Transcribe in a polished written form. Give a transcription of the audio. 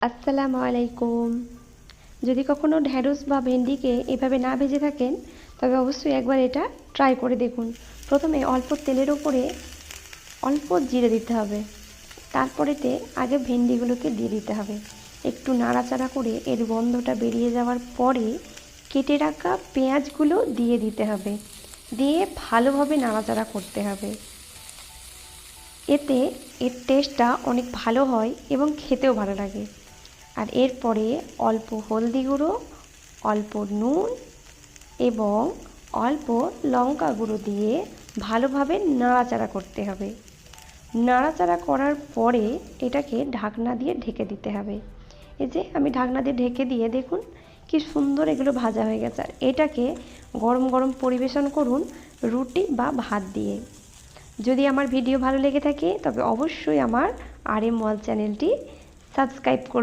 আসসালামু আলাইকুম। যদি কখনো ঢ্যাঁড়স বা ভেন্ডিকে এভাবে না ভেজে থাকেন তবে অবশ্যই একবার এটা ট্রাই করে দেখুন। প্রথমে অল্প তেলের ওপরে অল্প জিরে দিতে হবে, তারপরেতে আগে ভেন্ডিগুলোকে দিয়ে দিতে হবে। একটু নাড়াচাড়া করে এর গন্ধটা বেরিয়ে যাওয়ার পরে কেটে রাখা পেঁয়াজগুলো দিয়ে দিতে হবে, দিয়ে ভালোভাবে নাড়াচাড়া করতে হবে। এতে এর টেস্টটা অনেক ভালো হয় এবং খেতেও ভালো লাগে। আর এরপরে অল্প হলদি গুঁড়ো, অল্প নুন এবং অল্প লঙ্কা গুঁড়ো দিয়ে ভালোভাবে নাড়াচাড়া করতে হবে। নাড়াচাড়া করার পরে এটাকে ঢাকনা দিয়ে ঢেকে দিতে হবে। এই যে আমি ঢাকনা দিয়ে ঢেকে দিয়ে দেখুন কি সুন্দর এগুলো ভাজা হয়ে গেছে। আর এটাকে গরম গরম পরিবেশন করুন রুটি বা ভাত দিয়ে। যদি আমার ভিডিও ভালো লেগে থাকে তবে অবশ্যই আমার RM ওয়ার্ল্ড চ্যানেলটি সাবস্ক্রাইব করবেন।